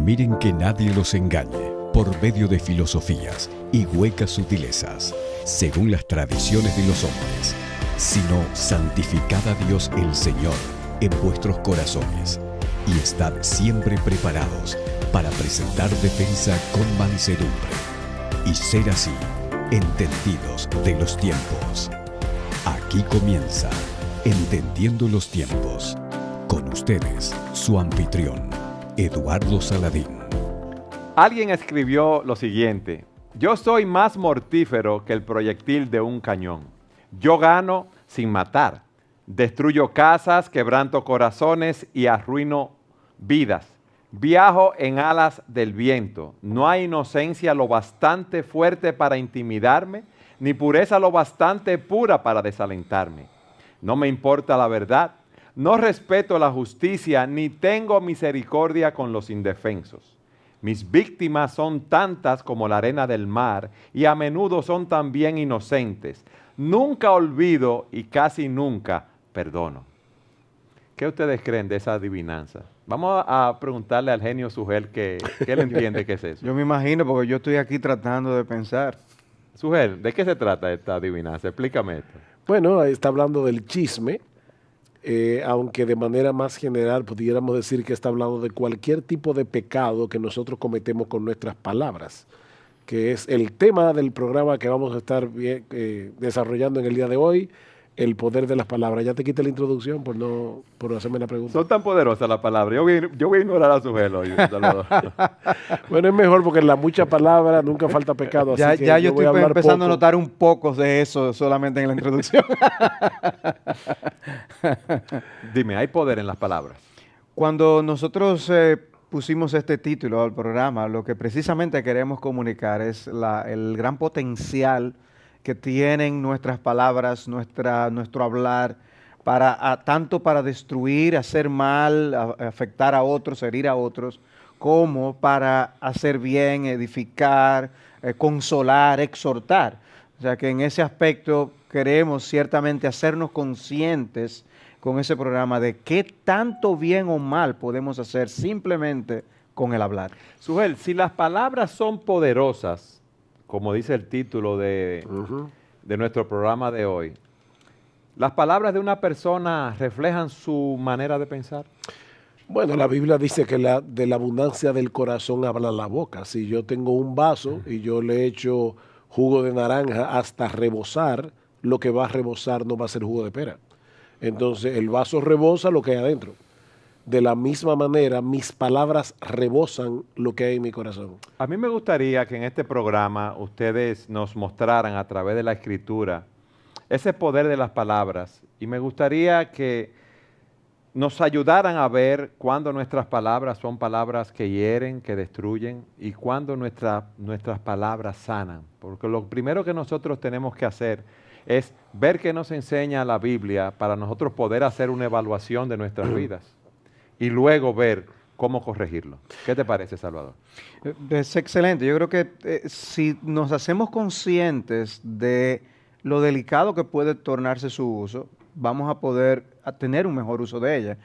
Miren que nadie los engañe por medio de filosofías y huecas sutilezas, según las tradiciones de los hombres, sino santificad a Dios el Señor en vuestros corazones y estad siempre preparados para presentar defensa con mansedumbre y ser así entendidos de los tiempos. Aquí comienza Entendiendo los Tiempos. Con ustedes, su anfitrión, Eduardo Saladín. Alguien escribió lo siguiente: yo soy más mortífero que el proyectil de un cañón. Yo gano sin matar. Destruyo casas, quebranto corazones y arruino vidas. Viajo en alas del viento. No hay inocencia lo bastante fuerte para intimidarme, ni pureza lo bastante pura para desalentarme. No me importa la verdad, no respeto la justicia, ni tengo misericordia con los indefensos. Mis víctimas son tantas como la arena del mar y a menudo son también inocentes. Nunca olvido y casi nunca perdono. ¿Qué ustedes creen de esa adivinanza? Vamos a preguntarle al genio Sugel qué él entiende que es eso. Yo me imagino, porque yo estoy aquí tratando de pensar. Sugel, ¿de qué se trata esta adivinanza? Explícame esto. Bueno, está hablando del chisme, aunque de manera más general pudiéramos decir que está hablando de cualquier tipo de pecado que nosotros cometemos con nuestras palabras, que es el tema del programa que vamos a estar desarrollando en el día de hoy, el poder de las palabras. Ya te quité la introducción por hacerme la pregunta. Son tan poderosas las palabras. Yo voy a ignorar a Sugel hoy, Salvador. Bueno, es mejor porque en la mucha palabra nunca falta pecado. Así que Ya yo voy a estoy hablar empezando poco. a notar un poco de eso solamente en la introducción. Dime, ¿hay poder en las palabras? Cuando nosotros pusimos este título al programa, lo que precisamente queremos comunicar es el gran potencial que tienen nuestras palabras, nuestro hablar, tanto para destruir, hacer mal, afectar a otros, herir a otros, como para hacer bien, edificar, consolar, exhortar. O sea que en ese aspecto queremos ciertamente hacernos conscientes con ese programa de qué tanto bien o mal podemos hacer simplemente con el hablar. Sugel, si las palabras son poderosas, como dice el título de nuestro programa de hoy, ¿las palabras de una persona reflejan su manera de pensar? Bueno, la Biblia dice que de la abundancia del corazón habla la boca. Si yo tengo un vaso y yo le echo jugo de naranja hasta rebosar, lo que va a rebosar no va a ser jugo de pera. Entonces, el vaso rebosa lo que hay adentro. De la misma manera, mis palabras rebosan lo que hay en mi corazón. A mí me gustaría que en este programa ustedes nos mostraran a través de la Escritura ese poder de las palabras, y me gustaría que nos ayudaran a ver cuándo nuestras palabras son palabras que hieren, que destruyen, y cuándo nuestras palabras sanan. Porque lo primero que nosotros tenemos que hacer es ver qué nos enseña la Biblia para nosotros poder hacer una evaluación de nuestras vidas y luego ver cómo corregirlo. ¿Qué te parece, Salvador? Es excelente. Yo creo que si nos hacemos conscientes de lo delicado que puede tornarse su uso, vamos a poder tener un mejor uso de ella.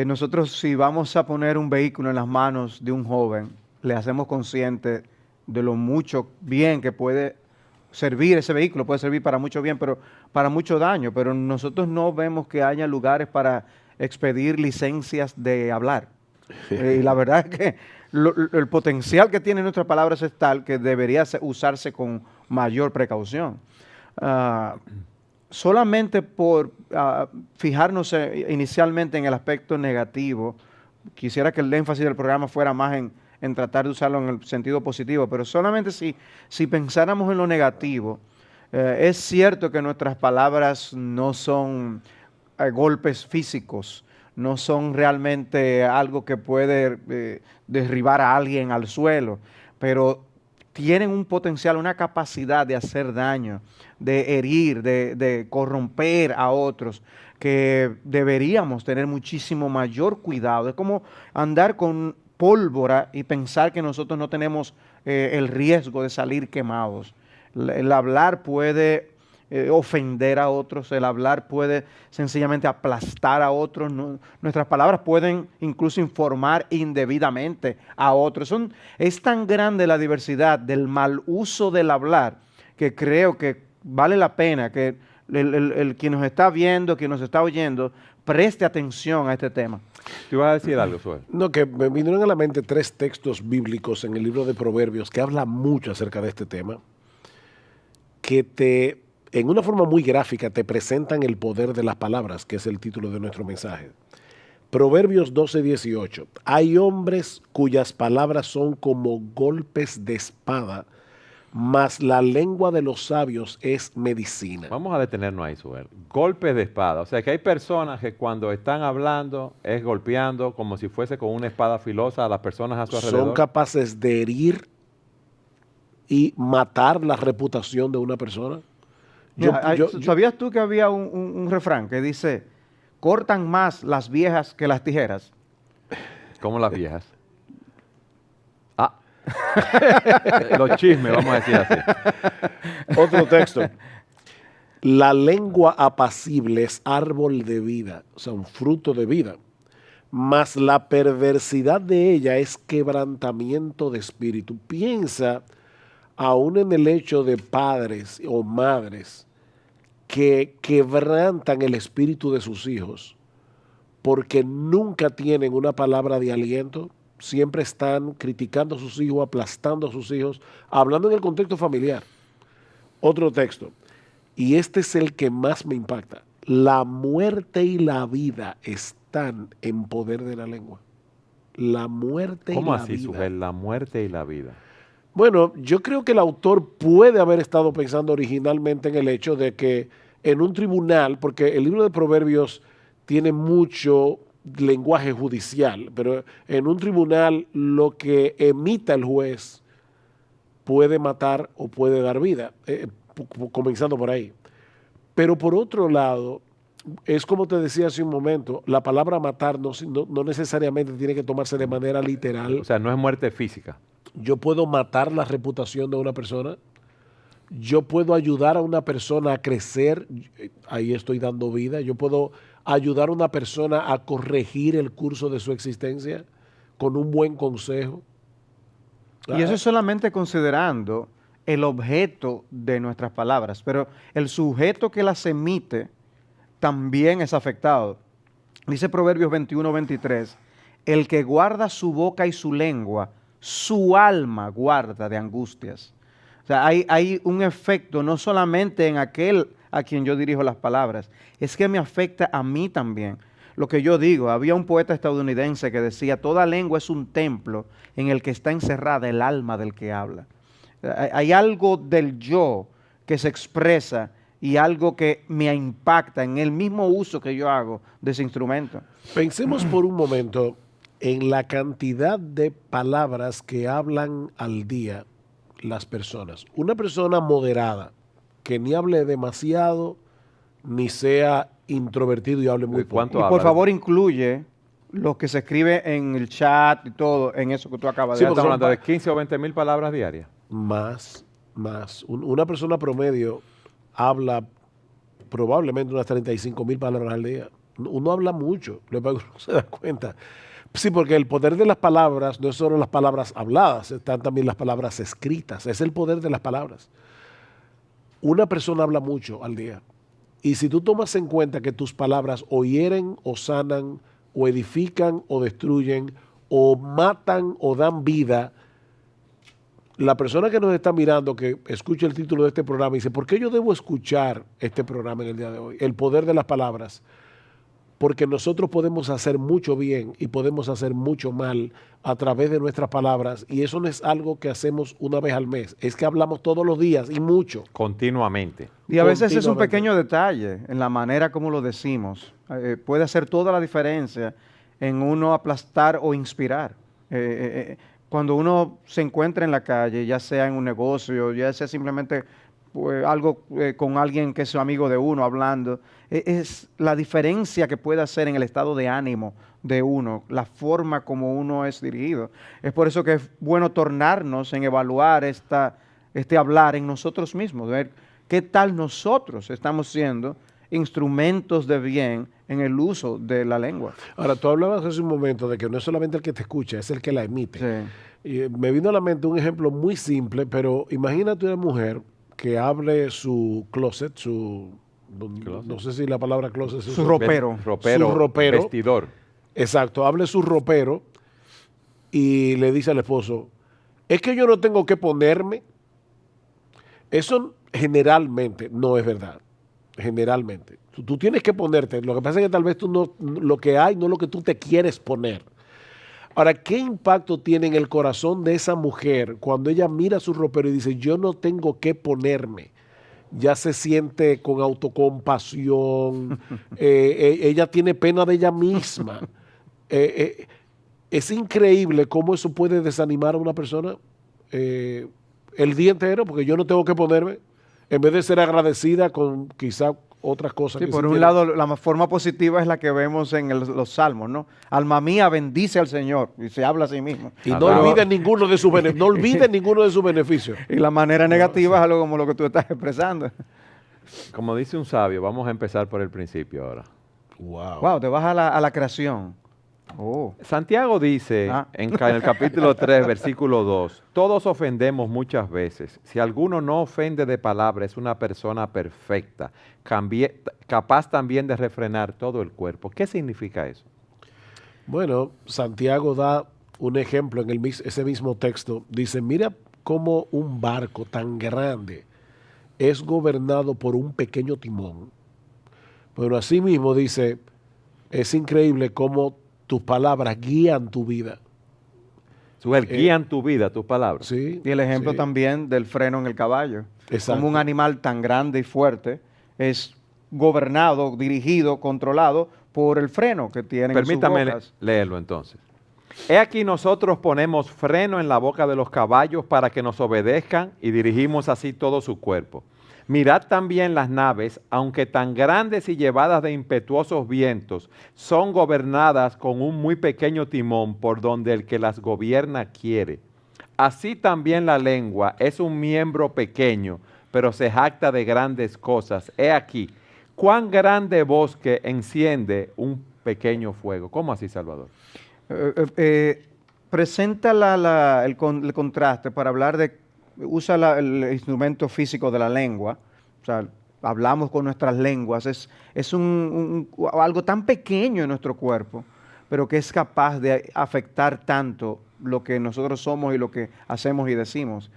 Nosotros, si vamos a poner un vehículo en las manos de un joven, le hacemos consciente de lo mucho bien que puede servir ese vehículo, puede servir para mucho bien, pero para mucho daño, pero nosotros no vemos que haya lugares para expedir licencias de hablar. Y la verdad es que el potencial que tienen nuestras palabras es tal que debería usarse con mayor precaución. Solamente por fijarnos inicialmente en el aspecto negativo, quisiera que el énfasis del programa fuera más en tratar de usarlo en el sentido positivo, pero solamente si pensáramos en lo negativo, es cierto que nuestras palabras no son golpes físicos, no son realmente algo que puede derribar a alguien al suelo, pero tienen un potencial, una capacidad de hacer daño, de herir, de corromper a otros, que deberíamos tener muchísimo mayor cuidado. Es como andar con pólvora y pensar que nosotros no tenemos el riesgo de salir quemados. El hablar puede ofender a otros, el hablar puede sencillamente aplastar a otros, nuestras palabras pueden incluso informar indebidamente a otros. Es tan grande la diversidad del mal uso del hablar que creo que vale la pena que el quien nos está viendo, quien nos está oyendo, preste atención a este tema. ¿Tú vas a decir algo, Suel? No, que me vinieron a la mente 3 textos bíblicos en el libro de Proverbios que hablan mucho acerca de este tema, que en una forma muy gráfica te presentan el poder de las palabras, que es el título de nuestro mensaje. Proverbios 12:18. Hay hombres cuyas palabras son como golpes de espada, mas la lengua de los sabios es medicina. Vamos a detenernos ahí, Suel. Golpes de espada. O sea, que hay personas que cuando están hablando es golpeando como si fuese con una espada filosa a las personas a su alrededor. Son capaces de herir y matar la reputación de una persona. ¿Sabías tú que había un refrán que dice, cortan más las viejas que las tijeras? Como las viejas. Los chismes, vamos a decir así. Otro texto. La lengua apacible es árbol de vida, o sea, un fruto de vida, mas la perversidad de ella es quebrantamiento de espíritu. Piensa aún en el hecho de padres o madres que quebrantan el espíritu de sus hijos porque nunca tienen una palabra de aliento. Siempre están criticando a sus hijos, aplastando a sus hijos, hablando en el contexto familiar. Otro texto, y este es el que más me impacta. La muerte y la vida están en poder de la lengua. La muerte y la vida. ¿Cómo así, Sujel? La muerte y la vida. Bueno, yo creo que el autor puede haber estado pensando originalmente en el hecho de que en un tribunal, porque el libro de Proverbios tiene mucho lenguaje judicial, pero en un tribunal lo que emita el juez puede matar o puede dar vida, comenzando por ahí. Pero por otro lado, es como te decía hace un momento, la palabra matar no necesariamente tiene que tomarse de manera literal. O sea, no es muerte física. Yo puedo matar la reputación de una persona, yo puedo ayudar a una persona a crecer, ahí estoy dando vida, yo puedo ayudar a una persona a corregir el curso de su existencia con un buen consejo. Y eso es solamente considerando el objeto de nuestras palabras, pero el sujeto que las emite también es afectado. Dice Proverbios 21:23, el que guarda su boca y su lengua, su alma guarda de angustias. O sea, hay un efecto no solamente en aquel a quien yo dirijo las palabras, es que me afecta a mí también. Lo que yo digo, había un poeta estadounidense que decía, toda lengua es un templo en el que está encerrada el alma del que habla. Hay algo del yo que se expresa y algo que me impacta en el mismo uso que yo hago de ese instrumento. Pensemos por un momento en la cantidad de palabras que hablan al día las personas. Una persona moderada, que ni hable demasiado, ni sea introvertido y hable muy poco. Y por favor incluye lo que se escribe en el chat y todo, en eso que tú acabas de decir. Estamos hablando de 15 o 20 mil palabras diarias. Más. Una persona promedio habla probablemente unas 35,000 palabras al día. Uno habla mucho, luego uno se da cuenta. Sí, porque el poder de las palabras no es solo las palabras habladas, están también las palabras escritas. Es el poder de las palabras. Una persona habla mucho al día. Y si tú tomas en cuenta que tus palabras o hieren o sanan, o edifican o destruyen, o matan o dan vida, la persona que nos está mirando, que escucha el título de este programa, dice, ¿por qué yo debo escuchar este programa en el día de hoy? El poder de las palabras. Porque nosotros podemos hacer mucho bien y podemos hacer mucho mal a través de nuestras palabras, y eso no es algo que hacemos una vez al mes, es que hablamos todos los días y mucho. Continuamente. Y a veces es un pequeño detalle en la manera como lo decimos. Puede hacer toda la diferencia en uno aplastar o inspirar. Cuando uno se encuentra en la calle, ya sea en un negocio, ya sea simplemente algo con alguien que es amigo de uno hablando, es la diferencia que puede hacer en el estado de ánimo de uno, la forma como uno es dirigido. Es por eso que es bueno tornarnos en evaluar este hablar en nosotros mismos, ver ¿qué tal nosotros estamos siendo instrumentos de bien en el uso de la lengua? Ahora, tú hablabas hace un momento de que no es solamente el que te escucha, es el que la emite. Sí. Y me vino a la mente un ejemplo muy simple, pero imagínate una mujer que abre su closet, no sé si la palabra closet se Su usa. ropero. Ropero, Su ropero. vestidor. Exacto, abre su ropero y le dice al esposo, es que yo no tengo que ponerme. Eso generalmente no es verdad. Generalmente. Tú tienes que ponerte. Lo que pasa es que tal vez tú no, lo que hay no es lo que tú te quieres poner. Ahora, ¿qué impacto tiene en el corazón de esa mujer cuando ella mira su ropero y dice, yo no tengo que ponerme? Ya se siente con autocompasión, ella tiene pena de ella misma. Es increíble cómo eso puede desanimar a una persona el día entero, porque yo no tengo que ponerme, en vez de ser agradecida con quizá otras cosas. Sí, que por sí un tiene. lado, la forma positiva es la que vemos en los salmos, ¿no? Alma mía, bendice al Señor, y se habla a sí mismo. Y no Alaba. olviden ninguno de sus beneficios. No olviden ninguno de sus beneficios. Y la manera negativa es algo como lo que tú estás expresando. Como dice un sabio, vamos a empezar por el principio ahora. Wow. Wow, te vas a la creación. Oh. Santiago dice en el capítulo 3, versículo 2, todos ofendemos muchas veces. Si alguno no ofende de palabra, es una persona perfecta, capaz también de refrenar todo el cuerpo. ¿Qué significa eso? Bueno, Santiago da un ejemplo en ese mismo texto. Dice, mira cómo un barco tan grande es gobernado por un pequeño timón. Pero asimismo dice, es increíble cómo tus palabras guían tu vida. Guían tu vida, tus palabras. Sí, Y el ejemplo sí. también del freno en el caballo. Exacto. Como un animal tan grande y fuerte es gobernado, dirigido, controlado por el freno que tienen en sus Permítame bocas. leerlo entonces. He aquí nosotros ponemos freno en la boca de los caballos para que nos obedezcan y dirigimos así todo su cuerpo. Mirad también las naves, aunque tan grandes y llevadas de impetuosos vientos, son gobernadas con un muy pequeño timón por donde el que las gobierna quiere. Así también la lengua es un miembro pequeño, pero se jacta de grandes cosas. He aquí, cuán grande bosque enciende un pequeño fuego. ¿Cómo así, Salvador? Presenta el contraste para hablar de, usa el instrumento físico de la lengua, o sea, hablamos con nuestras lenguas, es algo tan pequeño en nuestro cuerpo, pero que es capaz de afectar tanto lo que nosotros somos y lo que hacemos y decimos.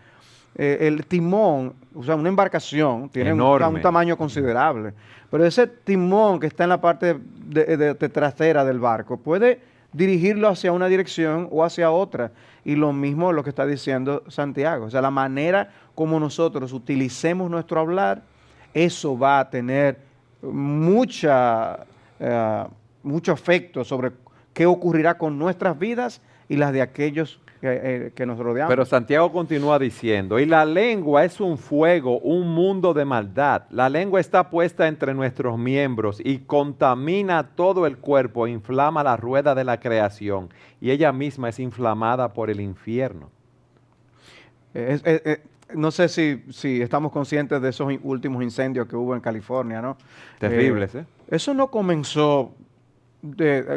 El timón, o sea, una embarcación tiene un tamaño considerable, pero ese timón que está en la parte de trasera del barco puede dirigirlo hacia una dirección o hacia otra. Y lo mismo lo que está diciendo Santiago. O sea, la manera como nosotros utilicemos nuestro hablar, eso va a tener mucho efecto sobre qué ocurrirá con nuestras vidas y las de aquellos que nos rodean. Pero Santiago continúa diciendo, y la lengua es un fuego, un mundo de maldad. La lengua está puesta entre nuestros miembros y contamina todo el cuerpo, inflama la rueda de la creación y ella misma es inflamada por el infierno. No sé si estamos conscientes de esos últimos incendios que hubo en California, ¿no? Terribles, ¿eh? Eso no comenzó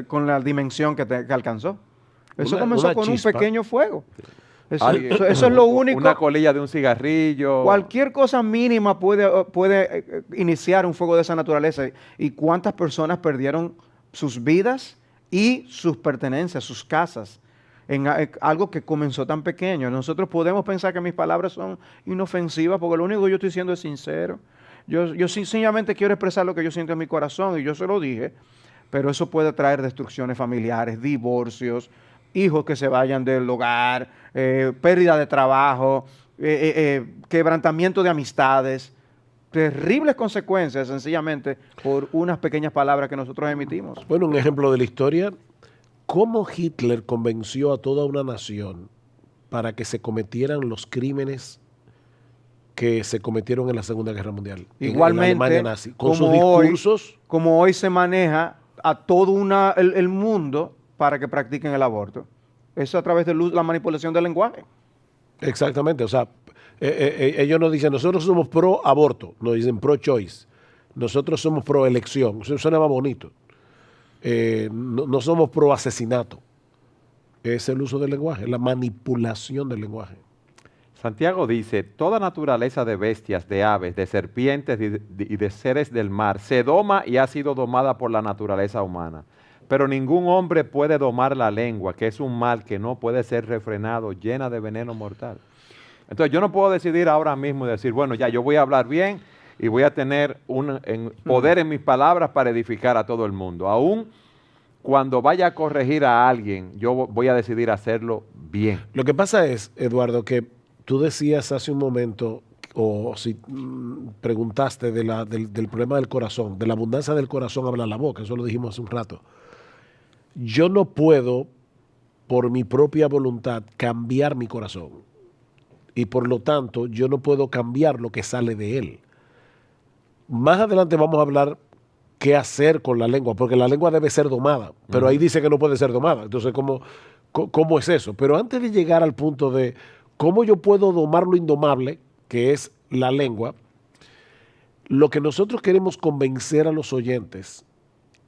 con la dimensión que alcanzó. Eso comenzó con chispa. un pequeño fuego. Eso es lo único. Una colilla de un cigarrillo. Cualquier cosa mínima puede iniciar un fuego de esa naturaleza. ¿Y cuántas personas perdieron sus vidas y sus pertenencias, sus casas, en algo que comenzó tan pequeño? Nosotros podemos pensar que mis palabras son inofensivas porque lo único que yo estoy diciendo es sincero. Yo sencillamente quiero expresar lo que yo siento en mi corazón y yo se lo dije, pero eso puede traer destrucciones familiares, divorcios, hijos que se vayan del hogar, pérdida de trabajo, quebrantamiento de amistades, terribles consecuencias sencillamente por unas pequeñas palabras que nosotros emitimos. Bueno, un ejemplo de la historia, cómo Hitler convenció a toda una nación para que se cometieran los crímenes que se cometieron en la Segunda Guerra Mundial. Igualmente, en la Alemania nazi, con sus discursos. Como hoy se maneja a todo el mundo para que practiquen el aborto. Eso a través de la manipulación del lenguaje. Exactamente, o sea, Ellos nos dicen, nosotros somos pro aborto, nos dicen pro choice. Nosotros somos pro elección. Eso suena más bonito. No somos pro asesinato. Es el uso del lenguaje, la manipulación del lenguaje. Santiago dice, toda naturaleza de bestias, de aves, de serpientes y de seres del mar se doma y ha sido domada por la naturaleza humana. Pero ningún hombre puede domar la lengua, que es un mal que no puede ser refrenado, llena de veneno mortal. Entonces yo no puedo decidir ahora mismo y decir, bueno, ya yo voy a hablar bien y voy a tener poder en mis palabras para edificar a todo el mundo. Aún cuando vaya a corregir a alguien, yo voy a decidir hacerlo bien. Lo que pasa es, Eduardo, que tú decías hace un momento, o si preguntaste del problema del corazón, de la abundancia del corazón habla la boca, eso lo dijimos hace un rato. Yo no puedo, por mi propia voluntad, cambiar mi corazón. Y por lo tanto, yo no puedo cambiar lo que sale de él. Más adelante vamos a hablar qué hacer con la lengua, porque la lengua debe ser domada, pero ahí dice que no puede ser domada. Entonces, ¿cómo es eso? Pero antes de llegar al punto de cómo yo puedo domar lo indomable, que es la lengua, lo que nosotros queremos convencer a los oyentes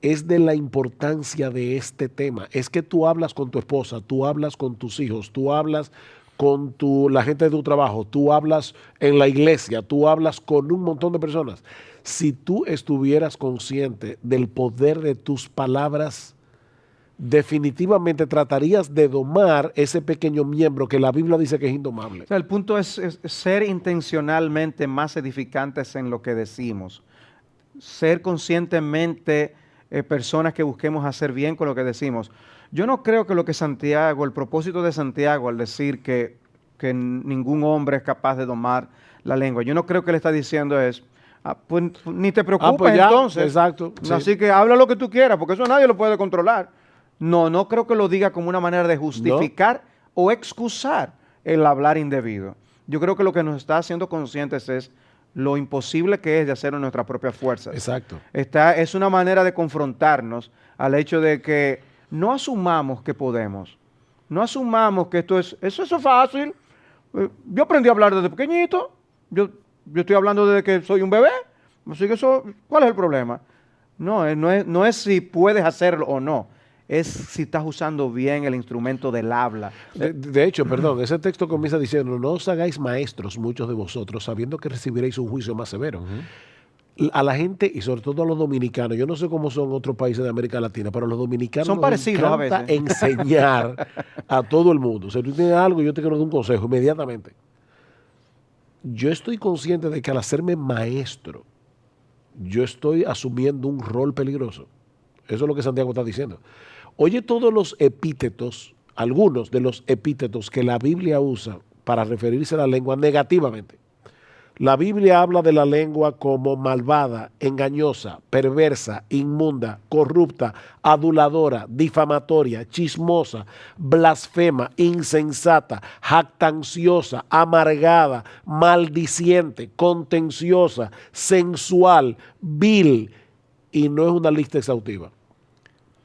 es de la importancia de este tema. Es que tú hablas con tu esposa, tú hablas con tus hijos, tú hablas con la gente de tu trabajo, tú hablas en la iglesia, tú hablas con un montón de personas. Si tú estuvieras consciente del poder de tus palabras, definitivamente tratarías de domar ese pequeño miembro que la Biblia dice que es indomable. O sea, el punto es ser intencionalmente más edificantes en lo que decimos. Ser conscientemente personas que busquemos hacer bien con lo que decimos. Yo no creo que el propósito de Santiago al decir que ningún hombre es capaz de domar la lengua, yo no creo que le está diciendo es, pues ni te preocupes pues ya, entonces. Exacto. Así Sí. que habla lo que tú quieras, porque eso nadie lo puede controlar. No creo que lo diga como una manera de justificar o excusar el hablar indebido. Yo creo que lo que nos está haciendo conscientes es lo imposible que es de hacerlo en nuestras propias fuerzas. Exacto. Es una manera de confrontarnos al hecho de que no asumamos que podemos. No asumamos que eso es fácil. Yo aprendí a hablar desde pequeñito. Yo estoy hablando desde que soy un bebé. Así que ¿cuál es el problema? No es si puedes hacerlo o no. Es si estás usando bien el instrumento del habla. De hecho, perdón, ese texto comienza diciendo, no os hagáis maestros muchos de vosotros, sabiendo que recibiréis un juicio más severo. A la gente, y sobre todo a los dominicanos, yo no sé cómo son otros países de América Latina, pero a los dominicanos son parecidos a veces. Enseñar a todo el mundo. O sea, tú tienes algo, yo te quiero dar un consejo inmediatamente. Yo estoy consciente de que al hacerme maestro, yo estoy asumiendo un rol peligroso. Eso es lo que Santiago está diciendo. Oye todos los epítetos, algunos de los epítetos que la Biblia usa para referirse a la lengua negativamente. La Biblia habla de la lengua como malvada, engañosa, perversa, inmunda, corrupta, aduladora, difamatoria, chismosa, blasfema, insensata, jactanciosa, amargada, maldiciente, contenciosa, sensual, vil, y no es una lista exhaustiva.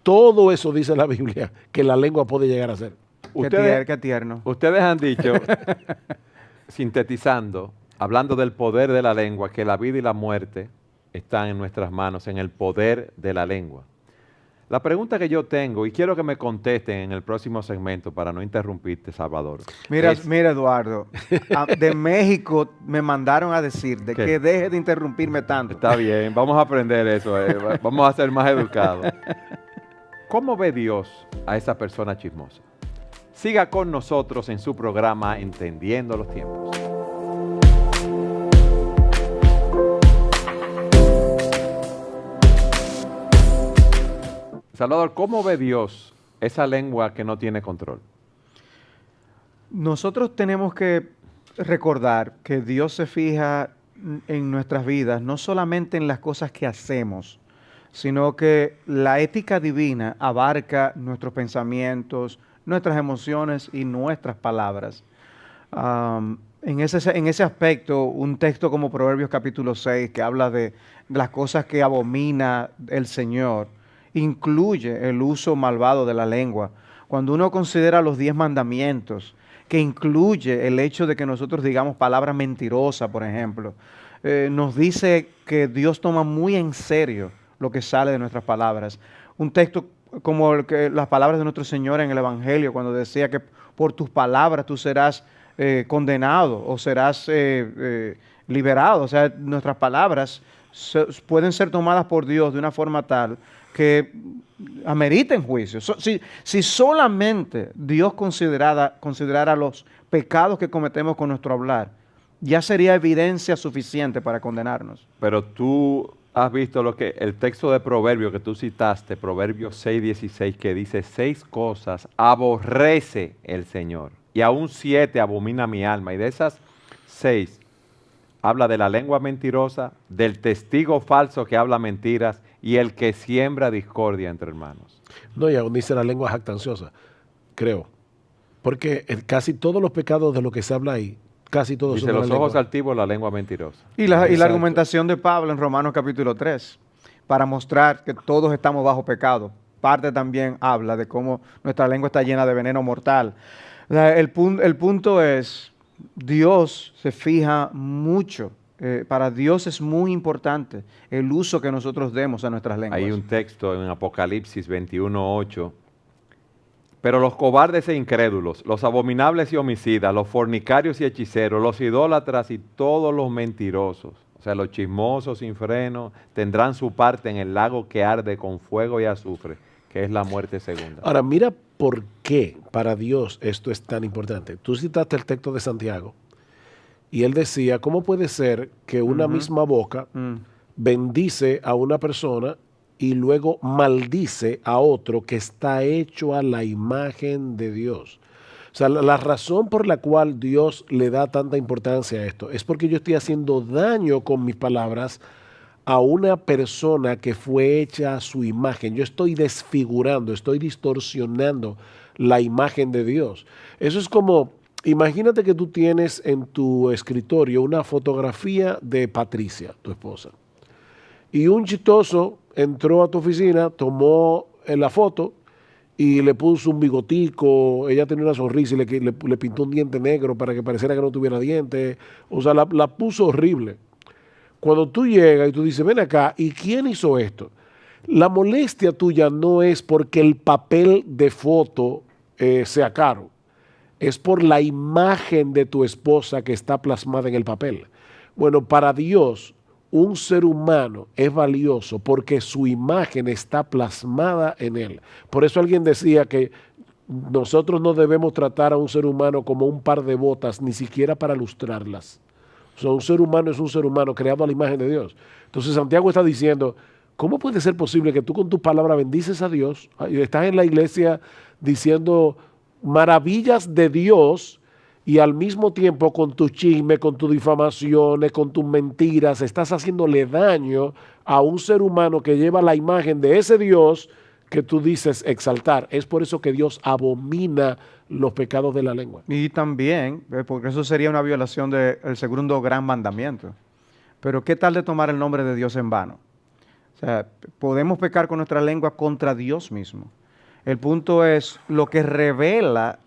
Todo eso dice la Biblia que la lengua puede llegar a ser. Qué tierno. Ustedes han dicho, sintetizando, hablando del poder de la lengua, que la vida y la muerte están en nuestras manos, en el poder de la lengua. La pregunta que yo tengo, y quiero que me contesten en el próximo segmento para no interrumpirte, Salvador. Mira, Eduardo, de México me mandaron a decir de que deje de interrumpirme tanto. Está bien, vamos a aprender eso, vamos a ser más educados. ¿Cómo ve Dios a esa persona chismosa? Siga con nosotros en su programa Entendiendo los Tiempos. Salvador, ¿cómo ve Dios esa lengua que no tiene control? Nosotros tenemos que recordar que Dios se fija en nuestras vidas, no solamente en las cosas que hacemos, sino que la ética divina abarca nuestros pensamientos, nuestras emociones y nuestras palabras. En ese aspecto, un texto como Proverbios capítulo 6, que habla de las cosas que abomina el Señor, incluye el uso malvado de la lengua. Cuando uno considera los 10 mandamientos que incluye el hecho de que nosotros digamos palabras mentirosas, por ejemplo. Nos dice que Dios toma muy en serio lo que sale de nuestras palabras. Un texto como las palabras de nuestro Señor en el Evangelio, cuando decía que por tus palabras tú serás condenado o serás liberado. O sea, nuestras palabras pueden ser tomadas por Dios de una forma tal que ameriten juicio. Si solamente Dios considerara los pecados que cometemos con nuestro hablar, ya sería evidencia suficiente para condenarnos. Pero tú has visto el texto de Proverbios que tú citaste, Proverbios 6:16, que dice: 6 cosas aborrece el Señor, y aún 7 abomina mi alma. Y de esas 6, habla de la lengua mentirosa, del testigo falso que habla mentiras y el que siembra discordia entre hermanos. No, y aún dice la lengua jactanciosa, creo. Porque casi todos los pecados de lo que se habla ahí, casi todos dice: son de los la ojos lengua. altivos, la lengua mentirosa. Y la Exacto. argumentación de Pablo en Romanos capítulo 3, para mostrar que todos estamos bajo pecado. Parte también habla de cómo nuestra lengua está llena de veneno mortal. O sea, el punto es, Dios se fija mucho. Para Dios es muy importante el uso que nosotros demos a nuestras lenguas. Hay un texto en Apocalipsis 21:8. Pero los cobardes e incrédulos, los abominables y homicidas, los fornicarios y hechiceros, los idólatras y todos los mentirosos, o sea, los chismosos sin freno, tendrán su parte en el lago que arde con fuego y azufre, que es la muerte segunda. Ahora, mira por qué para Dios esto es tan importante. Tú citaste el texto de Santiago y él decía, ¿cómo puede ser que una misma boca bendice a una persona y luego maldice a otro que está hecho a la imagen de Dios? O sea, la razón por la cual Dios le da tanta importancia a esto es porque yo estoy haciendo daño con mis palabras a una persona que fue hecha a su imagen. Yo estoy desfigurando, estoy distorsionando la imagen de Dios. Eso es como, imagínate que tú tienes en tu escritorio una fotografía de Patricia, tu esposa, y un chistoso entró a tu oficina, tomó la foto y le puso un bigotico, ella tenía una sonrisa y le pintó un diente negro para que pareciera que no tuviera dientes. O sea, la puso horrible. Cuando tú llegas y tú dices, ven acá, ¿y quién hizo esto? La molestia tuya no es porque el papel de foto sea caro, es por la imagen de tu esposa que está plasmada en el papel. Bueno, para Dios, un ser humano es valioso porque su imagen está plasmada en él. Por eso alguien decía que nosotros no debemos tratar a un ser humano como un par de botas, ni siquiera para lustrarlas. O sea, un ser humano es un ser humano creado a la imagen de Dios. Entonces Santiago está diciendo, ¿cómo puede ser posible que tú con tu palabra bendices a Dios? Y estás en la iglesia diciendo maravillas de Dios y al mismo tiempo con tu chisme, con tus difamaciones, con tus mentiras, estás haciéndole daño a un ser humano que lleva la imagen de ese Dios que tú dices exaltar. Es por eso que Dios abomina los pecados de la lengua. Y también, porque eso sería una violación del segundo gran mandamiento. Pero ¿qué tal de tomar el nombre de Dios en vano? O sea, podemos pecar con nuestra lengua contra Dios mismo. El punto es lo que revela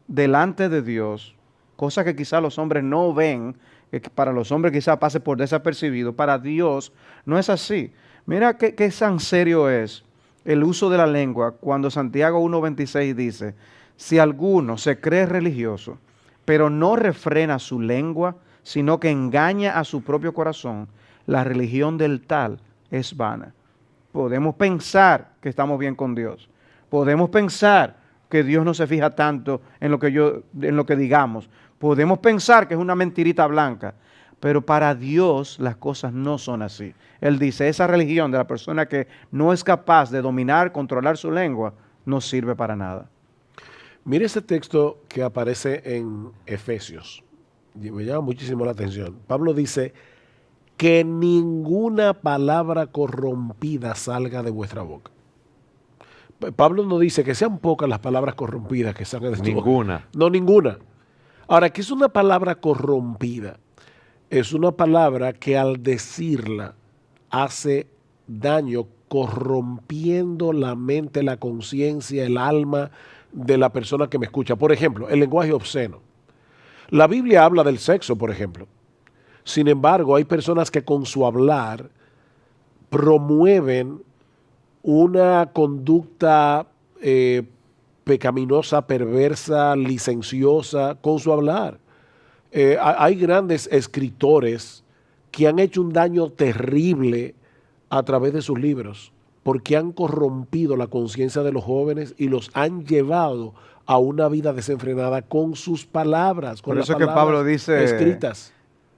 delante de Dios, cosas que quizá los hombres no ven, que para los hombres quizá pase por desapercibido, para Dios no es así. Mira qué tan serio es el uso de la lengua cuando Santiago 1:26 dice, si alguno se cree religioso, pero no refrena su lengua, sino que engaña a su propio corazón, la religión del tal es vana. Podemos pensar que estamos bien con Dios. Podemos pensar que Dios no se fija tanto en lo que digamos. Podemos pensar que es una mentirita blanca, pero para Dios las cosas no son así. Él dice, esa religión de la persona que no es capaz de dominar, controlar su lengua, no sirve para nada. Mire ese texto que aparece en Efesios. Me llama muchísimo la atención. Pablo dice que ninguna palabra corrompida salga de vuestra boca. Pablo no dice que sean pocas las palabras corrompidas que salgan de tu boca. Ninguna. No, ninguna. Ahora, ¿qué es una palabra corrompida? Es una palabra que al decirla hace daño, corrompiendo la mente, la conciencia, el alma de la persona que me escucha. Por ejemplo, el lenguaje obsceno. La Biblia habla del sexo, por ejemplo. Sin embargo, hay personas que con su hablar promueven una conducta pecaminosa, perversa, licenciosa, con su hablar. Hay grandes escritores que han hecho un daño terrible a través de sus libros, porque han corrompido la conciencia de los jóvenes y los han llevado a una vida desenfrenada con sus palabras, con Por las eso que palabras Pablo dice escritas.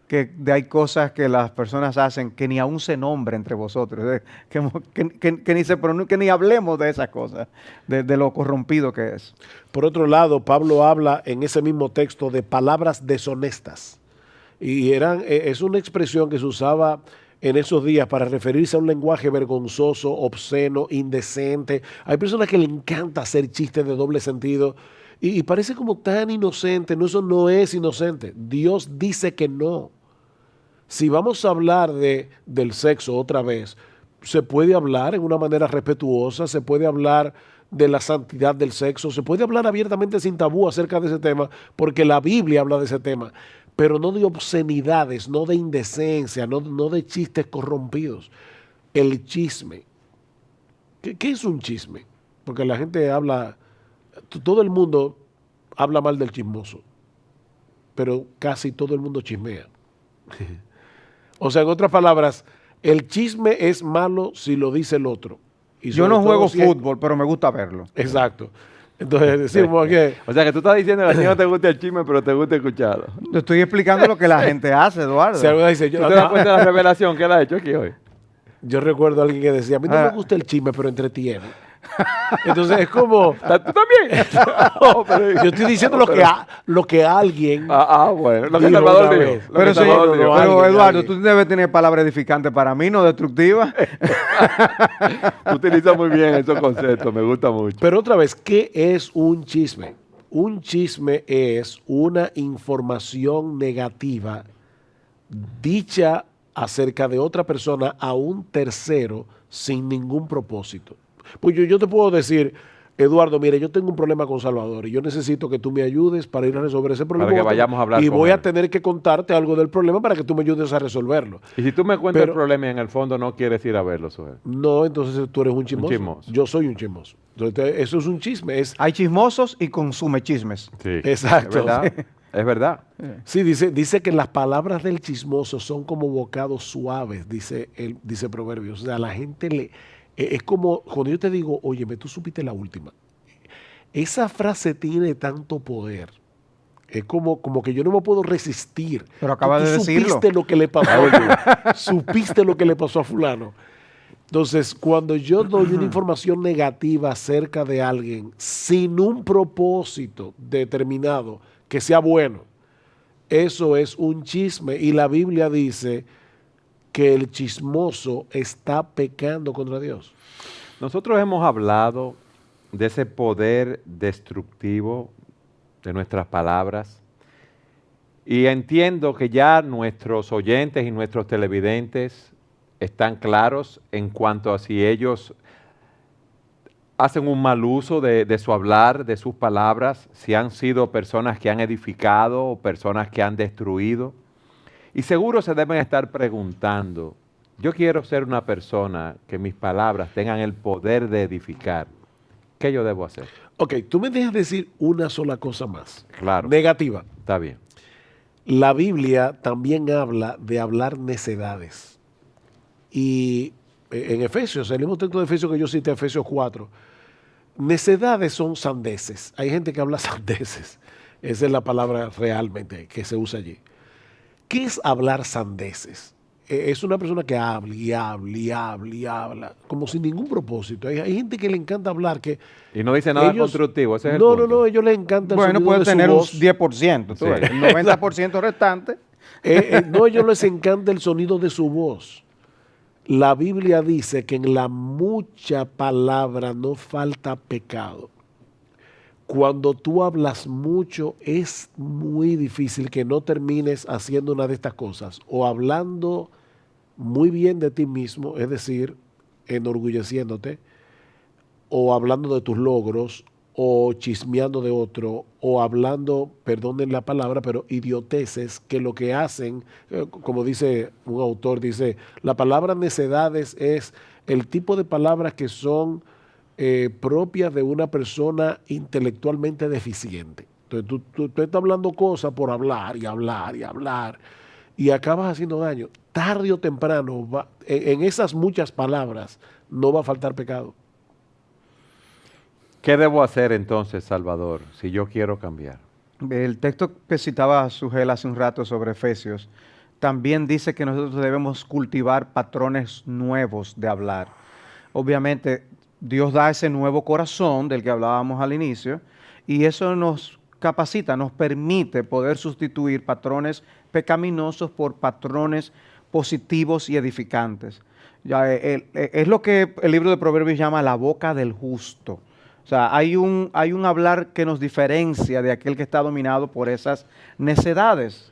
que hay cosas que las personas hacen que ni aún se nombre entre vosotros, que ni se que ni hablemos de esas cosas, de lo corrompido que es. Por otro lado, Pablo habla en ese mismo texto de palabras deshonestas. Y es una expresión que se usaba en esos días para referirse a un lenguaje vergonzoso, obsceno, indecente. Hay personas que le encanta hacer chistes de doble sentido y parece como tan inocente. No, eso no es inocente. Dios dice que no. Si vamos a hablar del sexo otra vez, se puede hablar en una manera respetuosa, se puede hablar de la santidad del sexo, se puede hablar abiertamente sin tabú acerca de ese tema, porque la Biblia habla de ese tema, pero no de obscenidades, no de indecencia, no de chistes corrompidos. El chisme. ¿Qué es un chisme? Porque la gente habla, todo el mundo habla mal del chismoso, pero casi todo el mundo chismea. O sea, en otras palabras, el chisme es malo si lo dice el otro. Y yo no juego fútbol, pero me gusta verlo. Exacto. Entonces decimos que... O sea, que tú estás diciendo que a ti no te gusta el chisme, pero te gusta escucharlo. Te estoy explicando lo que la gente hace, Eduardo. Si alguien dice, ¿Tú te das cuenta de la revelación que él ha hecho aquí hoy? Yo recuerdo a alguien que decía, a mí no me gusta el chisme, pero entretiene. Entonces es como... ¿Tú también? No, pero yo estoy diciendo lo que alguien... Bueno, lo que dijo Salvador una dijo. vez. Lo Pero, que sí, Salvador dijo. pero Eduardo, alguien. tú debes tener palabras edificantes para mí, no destructivas. Tú utilizas muy bien esos conceptos, me gusta mucho. Pero otra vez, ¿qué es un chisme? Un chisme es una información negativa dicha acerca de otra persona a un tercero sin ningún propósito. Pues yo te puedo decir, Eduardo, mire, yo tengo un problema con Salvador y yo necesito que tú me ayudes para ir a resolver ese problema. Para que vayamos a hablar y con voy él. a tener que contarte algo del problema para que tú me ayudes a resolverlo. Y si tú me cuentas Pero- el problema y en el fondo no quieres ir a verlo, Suel. No, entonces tú eres un chismoso. chismoso. Yo soy un chismoso. Entonces, eso es un chisme. Hay chismosos y consume chismes. Sí. Exacto. Es verdad. Es verdad. Sí, dice que las palabras del chismoso son como bocados suaves, dice Proverbios. O sea, a la gente es como cuando yo te digo, óyeme, tú supiste la última. Esa frase tiene tanto poder. Es como que yo no me puedo resistir. Pero acabas de decirlo. Supiste lo que le pasó supiste lo que le pasó a fulano. Entonces, cuando yo doy una información negativa acerca de alguien sin un propósito determinado que sea bueno, eso es un chisme. Y la Biblia dice que el chismoso está pecando contra Dios. Nosotros hemos hablado de ese poder destructivo de nuestras palabras y entiendo que ya nuestros oyentes y nuestros televidentes están claros en cuanto a si ellos hacen un mal uso de su hablar, de sus palabras, si han sido personas que han edificado o personas que han destruido. Y seguro se deben estar preguntando, yo quiero ser una persona que mis palabras tengan el poder de edificar. ¿Qué yo debo hacer? Ok, tú me dejas decir una sola cosa más. Claro. Negativa. Está bien. La Biblia también habla de hablar necedades. Y en Efesios, el mismo texto de Efesios que yo cité, Efesios 4, necedades son sandeces. Hay gente que habla sandeces. Esa es la palabra realmente que se usa allí. ¿Qué es hablar sandeces? Es una persona que habla y habla y habla y habla, como sin ningún propósito. Hay gente que le encanta hablar que... Y no dice nada ellos- constructivo, ese es el No, punto. no, ellos les encanta el Bueno, sonido puede de su tener un voz. 10%, tú Sí. ves, el 90% restante. No, a ellos les encanta el sonido de su voz. La Biblia dice que en la mucha palabra no falta pecado. Cuando tú hablas mucho, es muy difícil que no termines haciendo una de estas cosas. O hablando muy bien de ti mismo, es decir, enorgulleciéndote, o hablando de tus logros, o chismeando de otro, o hablando, perdonen la palabra, pero idioteces, que lo que hacen, como dice un autor, dice, la palabra necedades es el tipo de palabras que son propias de una persona intelectualmente deficiente. Entonces tú estás hablando cosas por hablar y hablar y hablar, y acabas haciendo daño. Tarde o temprano, en esas muchas palabras, no va a faltar pecado. ¿Qué debo hacer entonces, Salvador, si yo quiero cambiar? El texto que citaba Sugel hace un rato sobre Efesios también dice que nosotros debemos cultivar patrones nuevos de hablar. Obviamente, Dios da ese nuevo corazón del que hablábamos al inicio, y eso nos capacita, nos permite poder sustituir patrones pecaminosos por patrones positivos y edificantes. Ya, es lo que el libro de Proverbios llama la boca del justo. O sea, hay un hablar que nos diferencia de aquel que está dominado por esas necedades.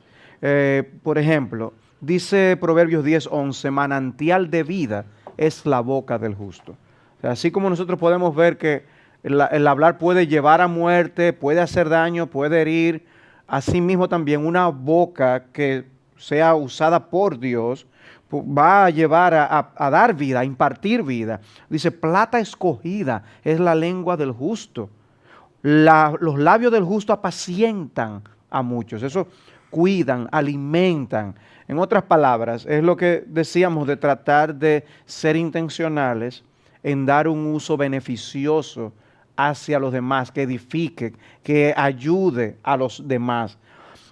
Por ejemplo, dice Proverbios 10:11, manantial de vida es la boca del justo. O sea, así como nosotros podemos ver que el hablar puede llevar a muerte, puede hacer daño, puede herir, asimismo también una boca que sea usada por Dios va a llevar a dar vida, a impartir vida. Dice, plata escogida es la lengua del justo. Los labios del justo apacientan a muchos. Eso cuidan, alimentan. En otras palabras, es lo que decíamos de tratar de ser intencionales en dar un uso beneficioso hacia los demás, que edifique, que ayude a los demás.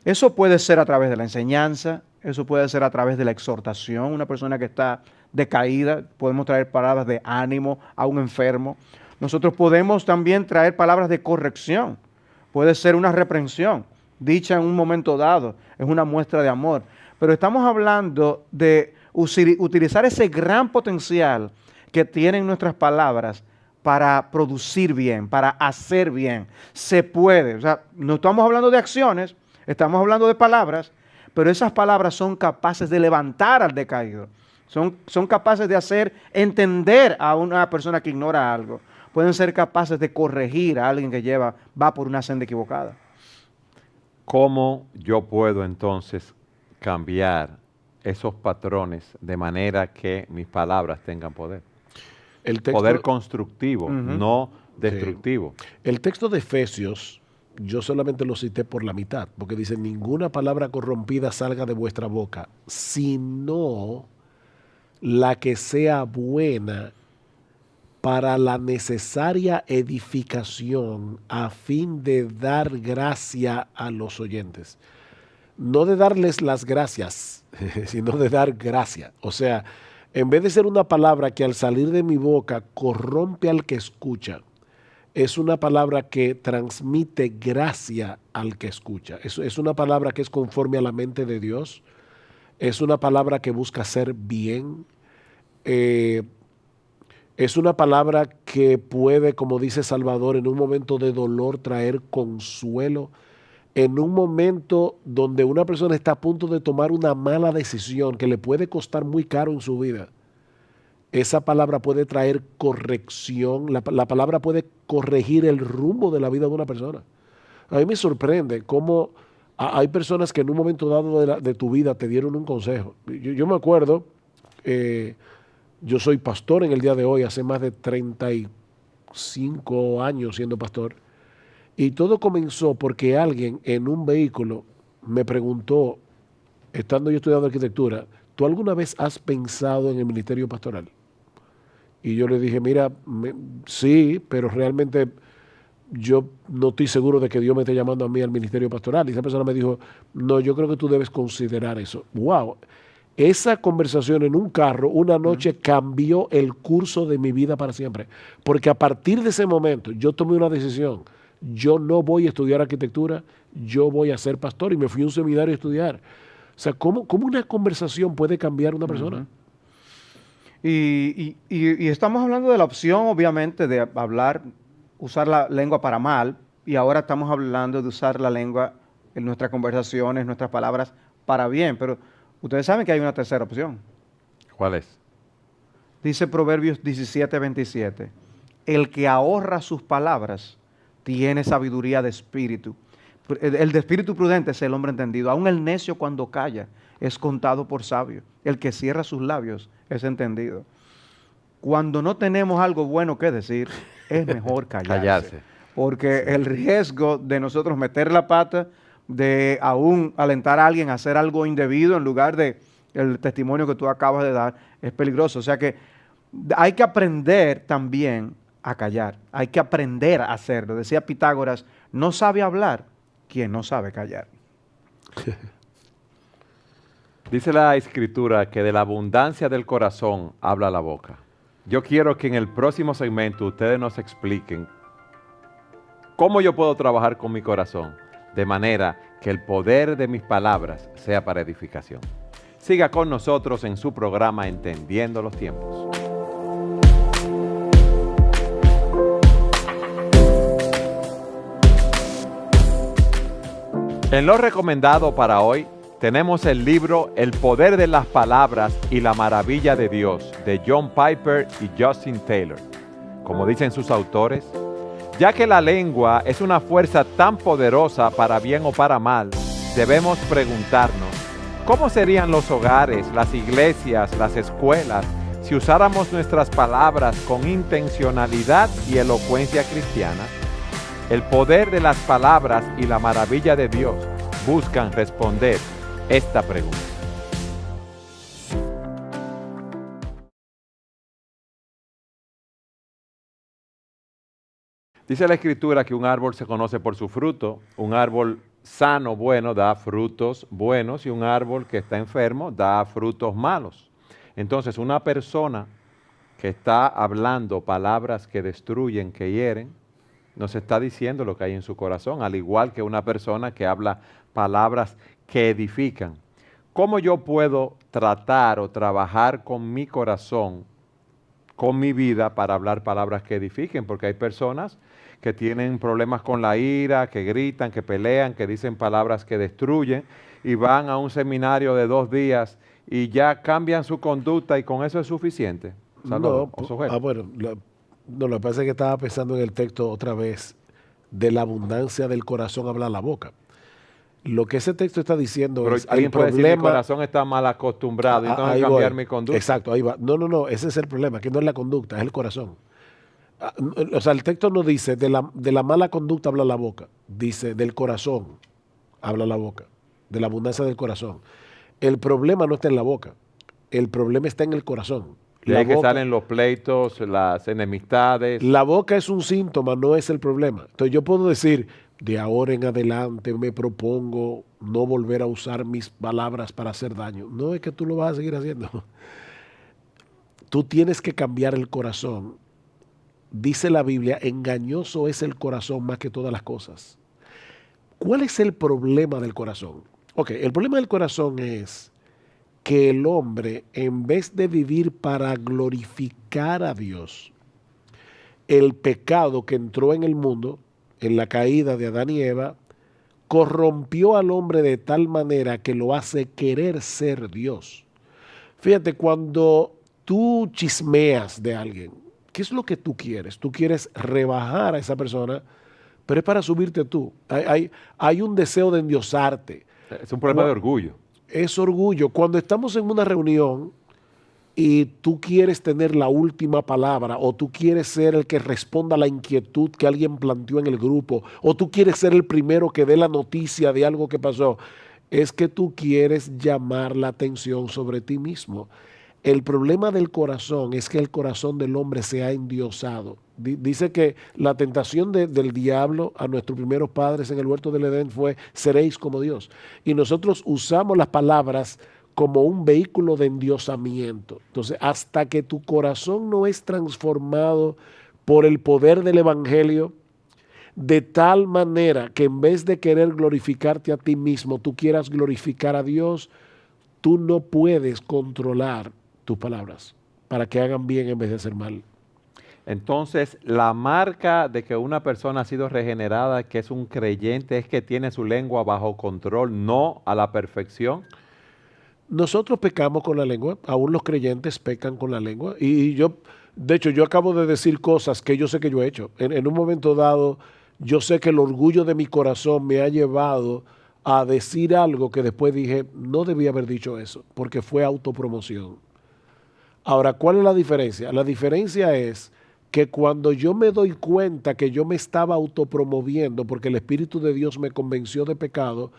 Eso puede ser a través de la enseñanza, eso puede ser a través de la exhortación. Una persona que está decaída, podemos traer palabras de ánimo a un enfermo. Nosotros podemos también traer palabras de corrección. Puede ser una reprensión, dicha en un momento dado, es una muestra de amor. Pero estamos hablando de utilizar ese gran potencial que tienen nuestras palabras para producir bien, para hacer bien. Se puede, o sea, no estamos hablando de acciones, estamos hablando de palabras, pero esas palabras son capaces de levantar al decaído. Son capaces de hacer entender a una persona que ignora algo. Pueden ser capaces de corregir a alguien que va por una senda equivocada. ¿Cómo yo puedo entonces cambiar esos patrones de manera que mis palabras tengan poder? Poder constructivo, no destructivo. Sí. El texto de Efesios, yo solamente lo cité por la mitad, porque dice, ninguna palabra corrompida salga de vuestra boca, sino la que sea buena para la necesaria edificación a fin de dar gracia a los oyentes. No de darles las gracias, sino de dar gracia. O sea, en vez de ser una palabra que al salir de mi boca corrompe al que escucha, es una palabra que transmite gracia al que escucha. Es una palabra que es conforme a la mente de Dios. Es una palabra que busca hacer bien. Es una palabra que puede, como dice Salvador, en un momento de dolor traer consuelo. En un momento donde una persona está a punto de tomar una mala decisión que le puede costar muy caro en su vida, esa palabra puede traer corrección, la palabra puede corregir el rumbo de la vida de una persona. A mí me sorprende cómo hay personas que en un momento dado de tu vida te dieron un consejo. Yo me acuerdo, yo soy pastor en el día de hoy, hace más de 35 años siendo pastor, y todo comenzó porque alguien en un vehículo me preguntó, estando yo estudiando arquitectura, ¿tú alguna vez has pensado en el ministerio pastoral? Y yo le dije, mira, sí, pero realmente yo no estoy seguro de que Dios me esté llamando a mí al ministerio pastoral. Y esa persona me dijo, no, yo creo que tú debes considerar eso. ¡Wow! Esa conversación en un carro una noche cambió el curso de mi vida para siempre. Porque a partir de ese momento yo tomé una decisión. Yo no voy a estudiar arquitectura, yo voy a ser pastor, y me fui a un seminario a estudiar. O sea, ¿cómo una conversación puede cambiar a una persona? Y estamos hablando de la opción, obviamente, de hablar, usar la lengua para mal, y ahora estamos hablando de usar la lengua en nuestras conversaciones, nuestras palabras para bien, pero ustedes saben que hay una tercera opción. ¿Cuál es? Dice Proverbios 17:27, el que ahorra sus palabras tiene sabiduría de espíritu. El de espíritu prudente es el hombre entendido. Aún el necio cuando calla es contado por sabio. El que cierra sus labios es entendido. Cuando no tenemos algo bueno que decir, es mejor callarse. Porque el riesgo de nosotros meter la pata, de aún alentar a alguien a hacer algo indebido en lugar de el testimonio que tú acabas de dar, es peligroso. O sea que hay que aprender también a callar. Hay que aprender a hacerlo. Decía Pitágoras, no sabe hablar quien no sabe callar. Dice la Escritura que de la abundancia del corazón habla la boca. Yo quiero que en el próximo segmento ustedes nos expliquen cómo yo puedo trabajar con mi corazón de manera que el poder de mis palabras sea para edificación. Siga con nosotros en su programa Entendiendo los Tiempos. En lo recomendado para hoy tenemos el libro El poder de las palabras y la maravilla de Dios de John Piper y Justin Taylor. Como dicen sus autores, ya que la lengua es una fuerza tan poderosa para bien o para mal, debemos preguntarnos, ¿cómo serían los hogares, las iglesias, las escuelas, si usáramos nuestras palabras con intencionalidad y elocuencia cristiana? El poder de las palabras y la maravilla de Dios buscan responder esta pregunta. Dice la Escritura que un árbol se conoce por su fruto. Un árbol sano, bueno, da frutos buenos, y un árbol que está enfermo da frutos malos. Entonces, una persona que está hablando palabras que destruyen, que hieren, nos está diciendo lo que hay en su corazón, al igual que una persona que habla palabras que edifican. ¿Cómo yo puedo tratar o trabajar con mi corazón, con mi vida, para hablar palabras que edifiquen? Porque hay personas que tienen problemas con la ira, que gritan, que pelean, que dicen palabras que destruyen, y van a un seminario de 2 días y ya cambian su conducta y con eso es suficiente. Lo que pasa es que estaba pensando en el texto otra vez, de la abundancia del corazón habla la boca. Lo que ese texto está diciendo pero es el problema. Mi corazón está mal acostumbrado y tengo que cambiar mi conducta. Exacto, ahí va. No, ese es el problema, que no es la conducta, es el corazón. O sea, el texto no dice de la mala conducta habla la boca, dice del corazón habla la boca, de la abundancia del corazón. El problema no está en la boca, el problema está en el corazón. De ahí que salen los pleitos, las enemistades. La boca es un síntoma, no es el problema. Entonces yo puedo decir, de ahora en adelante me propongo no volver a usar mis palabras para hacer daño. No es que tú lo vas a seguir haciendo. Tú tienes que cambiar el corazón. Dice la Biblia, engañoso es el corazón más que todas las cosas. ¿Cuál es el problema del corazón? Ok, el problema del corazón es que el hombre, en vez de vivir para glorificar a Dios, el pecado que entró en el mundo, en la caída de Adán y Eva, corrompió al hombre de tal manera que lo hace querer ser Dios. Fíjate, cuando tú chismeas de alguien, ¿qué es lo que tú quieres? Tú quieres rebajar a esa persona, pero es para subirte tú. Hay un deseo de endiosarte. Es un problema de orgullo. Es orgullo. Cuando estamos en una reunión y tú quieres tener la última palabra, o tú quieres ser el que responda a la inquietud que alguien planteó en el grupo, o tú quieres ser el primero que dé la noticia de algo que pasó, es que tú quieres llamar la atención sobre ti mismo. El problema del corazón es que el corazón del hombre se ha endiosado. Dice que la tentación del diablo a nuestros primeros padres en el huerto del Edén fue, seréis como Dios. Y nosotros usamos las palabras como un vehículo de endiosamiento. Entonces, hasta que tu corazón no es transformado por el poder del evangelio, de tal manera que en vez de querer glorificarte a ti mismo, tú quieras glorificar a Dios, tú no puedes controlar tus palabras para que hagan bien en vez de hacer mal. Entonces, la marca de que una persona ha sido regenerada, que es un creyente, es que tiene su lengua bajo control, no a la perfección. Nosotros pecamos con la lengua, aún los creyentes pecan con la lengua. Y yo, de hecho, yo acabo de decir cosas que yo sé que yo he hecho. En un momento dado, yo sé que el orgullo de mi corazón me ha llevado a decir algo que después dije, no debía haber dicho eso, porque fue autopromoción. Ahora, ¿cuál es la diferencia? La diferencia es que cuando yo me doy cuenta que yo me estaba autopromoviendo porque el Espíritu de Dios me convenció de pecado,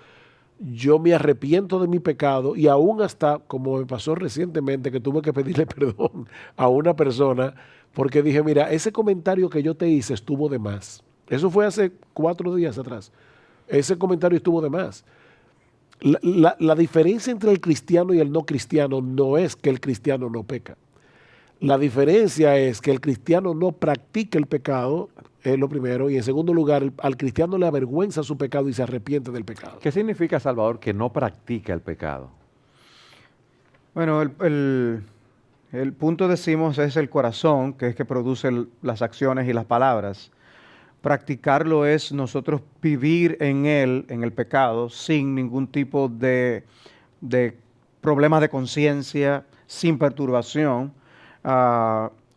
yo me arrepiento de mi pecado y aún hasta, como me pasó recientemente, que tuve que pedirle perdón a una persona porque dije, mira, ese comentario que yo te hice estuvo de más. Eso fue hace 4 días atrás. Ese comentario estuvo de más. La diferencia entre el cristiano y el no cristiano no es que el cristiano no peca. La diferencia es que el cristiano no practica el pecado, es lo primero, y en segundo lugar, al cristiano le avergüenza su pecado y se arrepiente del pecado. ¿Qué significa, Salvador, que no practica el pecado? Bueno, el punto, decimos, es el corazón, que es que produce las acciones y las palabras. Practicarlo es nosotros vivir en él, en el pecado, sin ningún tipo de problemas de conciencia, sin perturbación,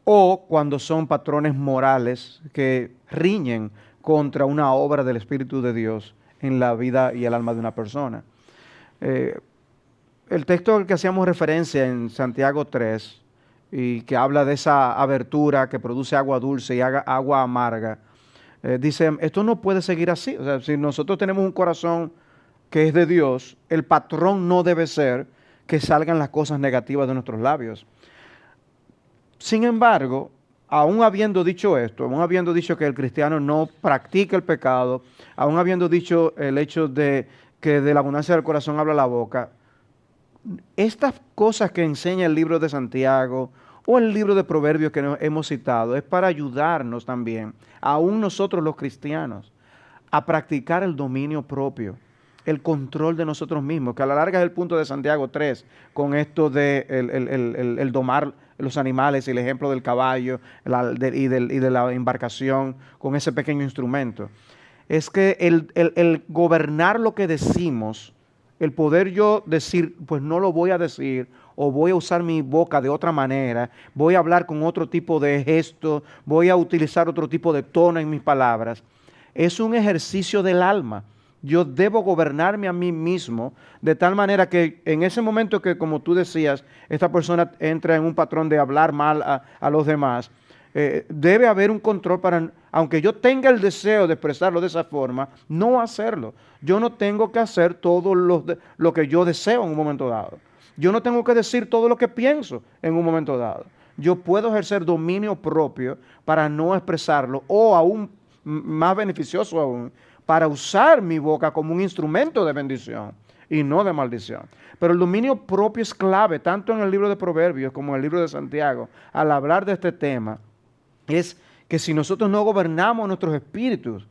o cuando son patrones morales que riñen contra una obra del Espíritu de Dios en la vida y el alma de una persona. El texto al que hacíamos referencia en Santiago 3, y que habla de esa abertura que produce agua dulce y agua amarga, dice, esto no puede seguir así. O sea, si nosotros tenemos un corazón que es de Dios, el patrón no debe ser que salgan las cosas negativas de nuestros labios. Sin embargo, aún habiendo dicho esto, aún habiendo dicho que el cristiano no practica el pecado, aún habiendo dicho el hecho de que de la abundancia del corazón habla la boca, estas cosas que enseña el libro de Santiago o el libro de Proverbios que hemos citado es para ayudarnos también, aún nosotros los cristianos, a practicar el dominio propio, el control de nosotros mismos, que a la larga es el punto de Santiago 3, con esto de el domar los animales y el ejemplo del caballo y de la embarcación con ese pequeño instrumento. Es que el gobernar lo que decimos, el poder yo decir, pues no lo voy a decir, o voy a usar mi boca de otra manera, voy a hablar con otro tipo de gesto, voy a utilizar otro tipo de tono en mis palabras, es un ejercicio del alma. Yo debo gobernarme a mí mismo de tal manera que en ese momento que, como tú decías, esta persona entra en un patrón de hablar mal a los demás, debe haber un control para, aunque yo tenga el deseo de expresarlo de esa forma, no hacerlo. Yo no tengo que hacer todo lo que yo deseo en un momento dado. Yo no tengo que decir todo lo que pienso en un momento dado. Yo puedo ejercer dominio propio para no expresarlo, o aún más beneficioso aún, para usar mi boca como un instrumento de bendición y no de maldición. Pero el dominio propio es clave, tanto en el libro de Proverbios como en el libro de Santiago, al hablar de este tema, es que si nosotros no gobernamos nuestros espíritus,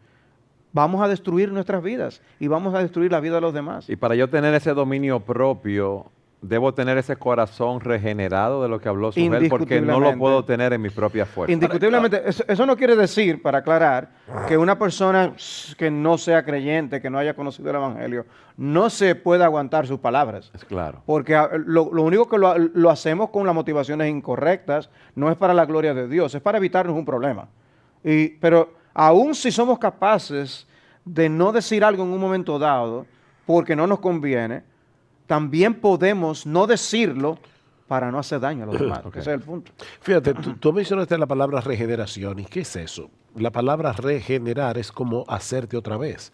vamos a destruir nuestras vidas y vamos a destruir la vida de los demás. Y para yo tener ese dominio propio, debo tener ese corazón regenerado de lo que habló Sujel, porque no lo puedo tener en mi propia fuerza. Indiscutiblemente, eso no quiere decir, para aclarar, que una persona que no sea creyente, que no haya conocido el Evangelio, no se pueda aguantar sus palabras. Es claro. Porque lo único que lo hacemos con las motivaciones incorrectas, no es para la gloria de Dios, es para evitarnos un problema. Pero aún si somos capaces de no decir algo en un momento dado, porque no nos conviene, también podemos no decirlo para no hacer daño a los demás. Okay. Ese es el punto. Fíjate, tú mencionaste la palabra regeneración. ¿Y qué es eso? La palabra regenerar es como hacerte otra vez.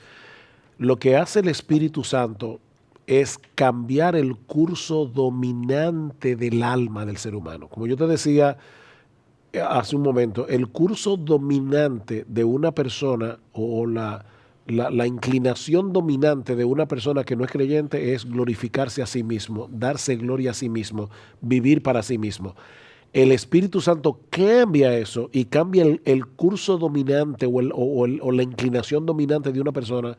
Lo que hace el Espíritu Santo es cambiar el curso dominante del alma del ser humano. Como yo te decía hace un momento, el curso dominante de una persona o la inclinación dominante de una persona que no es creyente es glorificarse a sí mismo, darse gloria a sí mismo, vivir para sí mismo. El Espíritu Santo cambia eso y cambia el curso dominante o la inclinación dominante de una persona,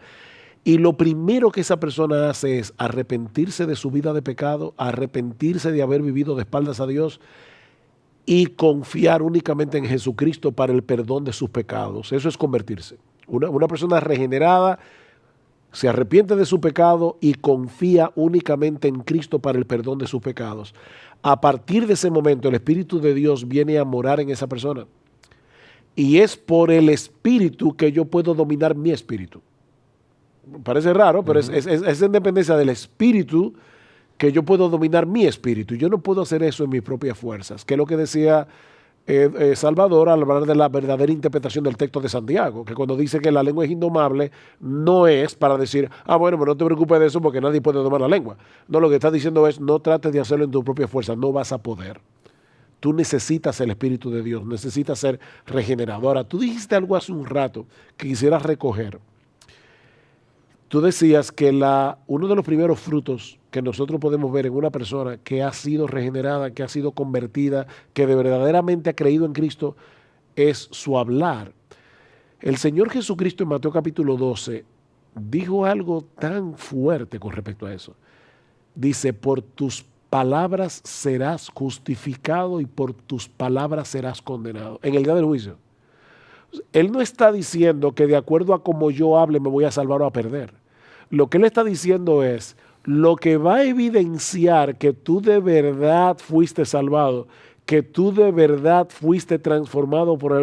y lo primero que esa persona hace es arrepentirse de su vida de pecado, arrepentirse de haber vivido de espaldas a Dios y confiar únicamente en Jesucristo para el perdón de sus pecados. Eso es convertirse. Una persona regenerada se arrepiente de su pecado y confía únicamente en Cristo para el perdón de sus pecados. A partir de ese momento, el Espíritu de Dios viene a morar en esa persona. y es por el espíritu que yo puedo dominar mi espíritu. Parece raro, pero es en dependencia del espíritu que yo puedo dominar mi espíritu. Yo no puedo hacer eso en mis propias fuerzas, que es lo que decía Salvador al hablar de la verdadera interpretación del texto de Santiago, que cuando dice que la lengua es indomable, no es para decir, bueno, pero no te preocupes de eso porque nadie puede domar la lengua. No, lo que está diciendo es, no trates de hacerlo en tu propia fuerza, no vas a poder. Tú necesitas el Espíritu de Dios, necesitas ser regenerado. Ahora, tú dijiste algo hace un rato que quisieras recoger. Tú decías que uno de los primeros frutos que nosotros podemos ver en una persona que ha sido regenerada, que ha sido convertida, que verdaderamente ha creído en Cristo, es su hablar. El Señor Jesucristo en Mateo capítulo 12 dijo algo tan fuerte con respecto a eso. Dice, por tus palabras serás justificado y por tus palabras serás condenado en el día del juicio. Él no está diciendo que de acuerdo a cómo yo hable me voy a salvar o a perder. Lo que él está diciendo es, lo que va a evidenciar que tú de verdad fuiste salvado, que tú de verdad fuiste transformado por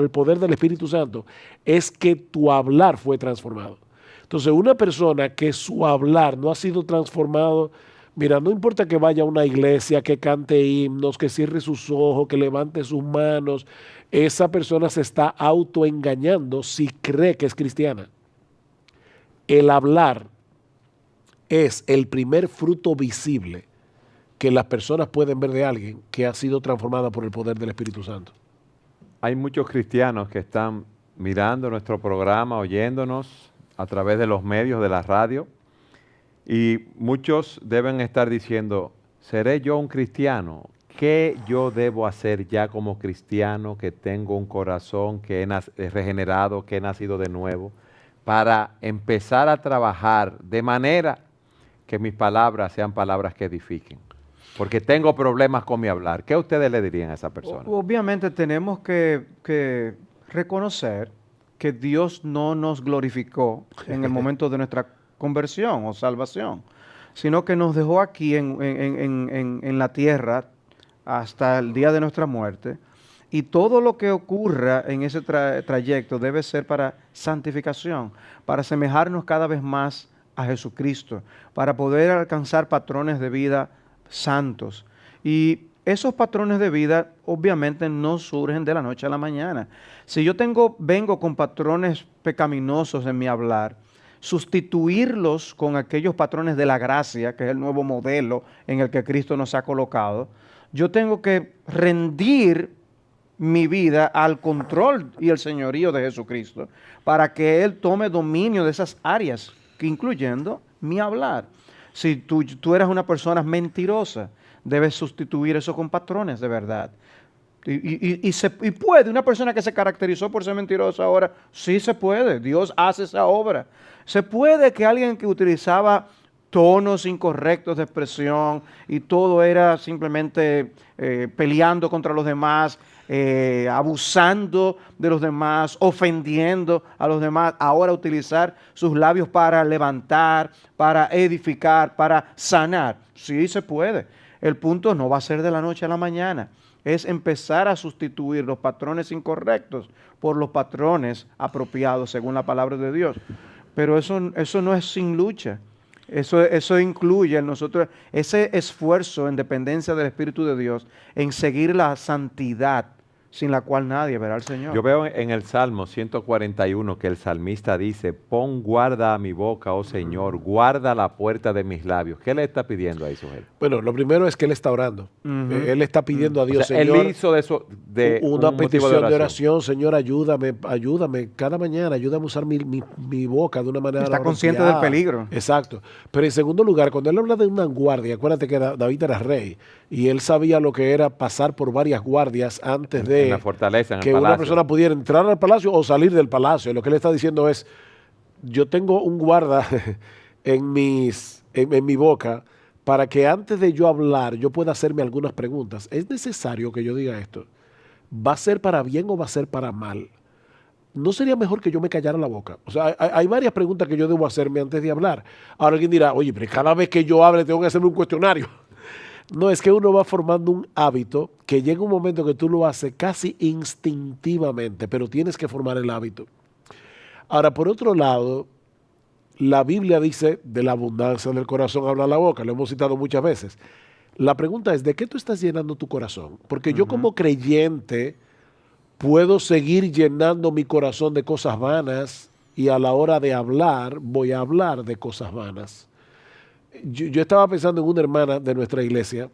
el poder del Espíritu Santo, es que tu hablar fue transformado. Entonces, una persona que su hablar no ha sido transformado, mira, no importa que vaya a una iglesia, que cante himnos, que cierre sus ojos, que levante sus manos, esa persona se está autoengañando si cree que es cristiana. El hablar es el primer fruto visible que las personas pueden ver de alguien que ha sido transformada por el poder del Espíritu Santo. Hay muchos cristianos que están mirando nuestro programa, oyéndonos a través de los medios, de la radio, y muchos deben estar diciendo, ¿seré yo un cristiano? ¿Qué yo debo hacer ya como cristiano, que tengo un corazón, que he regenerado, que he nacido de nuevo, para empezar a trabajar de manera que mis palabras sean palabras que edifiquen? Porque tengo problemas con mi hablar. ¿Qué ustedes le dirían a esa persona? Obviamente tenemos que reconocer que Dios no nos glorificó en el momento de nuestra conversión o salvación, sino que nos dejó aquí en la tierra hasta el día de nuestra muerte, y todo lo que ocurra en ese trayecto debe ser para santificación, para asemejarnos cada vez más a Jesucristo, para poder alcanzar patrones de vida santos. Y esos patrones de vida obviamente no surgen de la noche a la mañana. Si yo vengo con patrones pecaminosos en mi hablar, sustituirlos con aquellos patrones de la gracia, que es el nuevo modelo en el que Cristo nos ha colocado, yo tengo que rendir mi vida al control y el señorío de Jesucristo para que Él tome dominio de esas áreas, incluyendo mi hablar. Si tú eres una persona mentirosa, debes sustituir eso con patrones de verdad. Y puede, una persona que se caracterizó por ser mentirosa ahora, sí se puede, Dios hace esa obra. Se puede que alguien que utilizaba tonos incorrectos de expresión y todo era simplemente peleando contra los demás, abusando de los demás, ofendiendo a los demás, ahora utilizar sus labios para levantar, para edificar, para sanar. Sí se puede. El punto no va a ser de la noche a la mañana, es empezar a sustituir los patrones incorrectos por los patrones apropiados según la palabra de Dios. Pero eso no es sin lucha. Eso incluye en nosotros ese esfuerzo en dependencia del Espíritu de Dios, en seguir la santidad sin la cual nadie verá al Señor. Yo veo en el Salmo 141 que el salmista dice, pon guarda a mi boca, oh Señor, guarda la puerta de mis labios. ¿Qué le está pidiendo ahí, Sujel? Bueno, lo primero es que él está orando. Él está pidiendo a Dios, o sea, Señor, él hizo de eso una petición de oración. Señor, ayúdame cada mañana, ayúdame a usar mi boca de una manera Está consciente del peligro. Exacto. Pero en segundo lugar, cuando él habla de una guardia, acuérdate que David era rey y él sabía lo que era pasar por varias guardias antes de en la fortaleza, en que el una palacio. persona pudiera entrar al palacio o salir del palacio. Lo que él está diciendo es, yo tengo un guarda en mi boca para que antes de yo hablar yo pueda hacerme algunas preguntas. ¿Es necesario que yo diga esto? ¿Va a ser para bien o va a ser para mal? ¿No sería mejor que yo me callara la boca? O sea, hay varias preguntas que yo debo hacerme antes de hablar. Ahora alguien dirá, oye, pero cada vez que yo hable tengo que hacerme un cuestionario. No, es que uno va formando un hábito que llega un momento que tú lo haces casi instintivamente, pero tienes que formar el hábito. Ahora, por otro lado, la Biblia dice, de la abundancia del corazón habla la boca, lo hemos citado muchas veces. La pregunta es, ¿de qué tú estás llenando tu corazón? Porque yo como creyente puedo seguir llenando mi corazón de cosas vanas y a la hora de hablar, voy a hablar de cosas vanas. Yo estaba pensando en una hermana de nuestra iglesia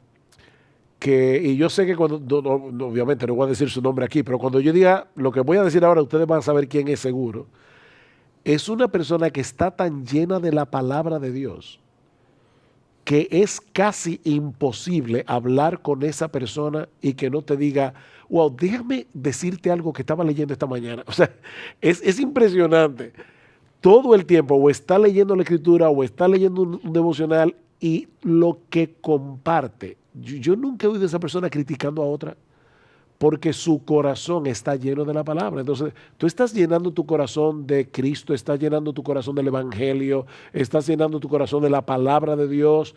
y yo sé que cuando, obviamente no voy a decir su nombre aquí, pero cuando yo diga lo que voy a decir ahora, ustedes van a saber quién es seguro. Es una persona que está tan llena de la palabra de Dios que es casi imposible hablar con esa persona y que no te diga, wow, déjame decirte algo que estaba leyendo esta mañana. O sea, es impresionante. Todo el tiempo o está leyendo la escritura o está leyendo un devocional y lo que comparte. Yo nunca he oído a esa persona criticando a otra porque su corazón está lleno de la palabra. Entonces, tú estás llenando tu corazón de Cristo, estás llenando tu corazón del Evangelio, estás llenando tu corazón de la palabra de Dios.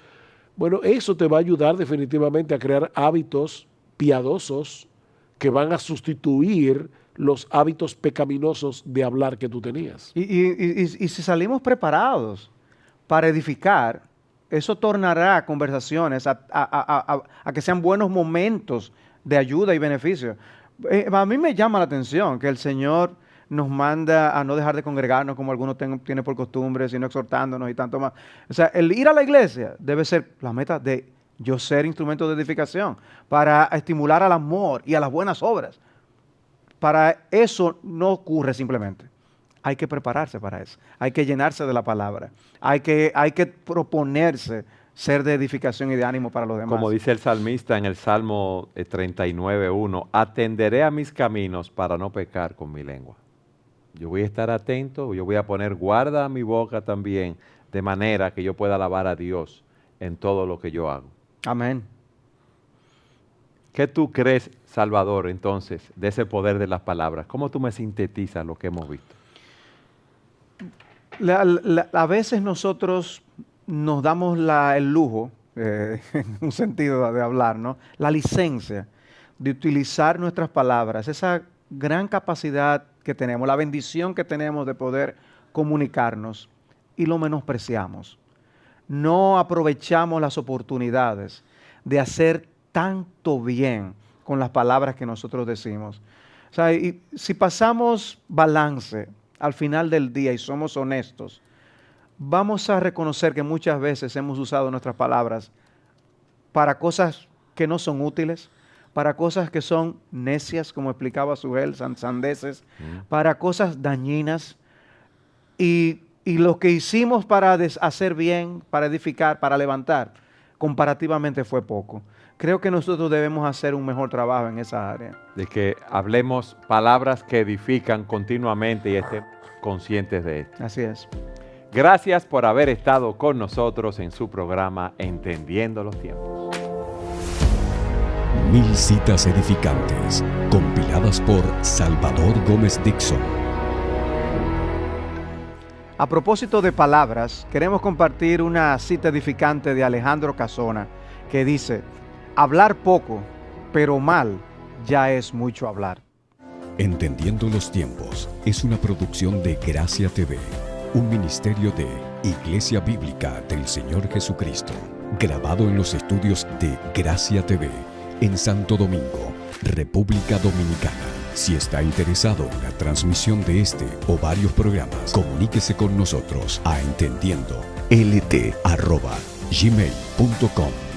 Bueno, eso te va a ayudar definitivamente a crear hábitos piadosos que van a sustituir los hábitos pecaminosos de hablar que tú tenías. Y si salimos preparados para edificar, eso tornará conversaciones a que sean buenos momentos de ayuda y beneficio. A mí me llama la atención que el Señor nos manda a no dejar de congregarnos como algunos tienen por costumbre, sino exhortándonos y tanto más. O sea, el ir a la iglesia debe ser la meta de yo ser instrumento de edificación para estimular al amor y a las buenas obras. Para eso no ocurre simplemente. Hay que prepararse para eso. Hay que llenarse de la palabra. Hay que proponerse ser de edificación y de ánimo para los demás. Como dice el salmista en el Salmo 39:1, atenderé a mis caminos para no pecar con mi lengua. Yo voy a estar atento, yo voy a poner guarda a mi boca también, de manera que yo pueda alabar a Dios en todo lo que yo hago. Amén. ¿Qué tú crees, Salvador, entonces, de ese poder de las palabras? ¿Cómo tú me sintetizas lo que hemos visto? A veces nosotros nos damos el lujo, en un sentido de hablar, ¿no? La licencia de utilizar nuestras palabras, esa gran capacidad que tenemos, la bendición que tenemos de poder comunicarnos, y lo menospreciamos. No aprovechamos las oportunidades de hacer tanto bien con las palabras que nosotros decimos. O sea, y si pasamos balance al final del día y somos honestos, vamos a reconocer que muchas veces hemos usado nuestras palabras para cosas que no son útiles, para cosas que son necias, como explicaba Sugel, sandeces, para cosas dañinas, y lo que hicimos para hacer bien, para edificar, para levantar, comparativamente fue poco. Creo que nosotros debemos hacer un mejor trabajo en esa área. De que hablemos palabras que edifican continuamente y estemos conscientes de esto. Así es. Gracias por haber estado con nosotros en su programa Entendiendo los Tiempos. 1000 citas edificantes, compiladas por Salvador Gómez Dixon. A propósito de palabras, queremos compartir una cita edificante de Alejandro Casona que dice: hablar poco, pero mal, ya es mucho hablar. Entendiendo los Tiempos es una producción de Gracia TV, un ministerio de Iglesia Bíblica del Señor Jesucristo, grabado en los estudios de Gracia TV en Santo Domingo, República Dominicana. Si está interesado en la transmisión de este o varios programas, comuníquese con nosotros a entendiendo@gmail.com.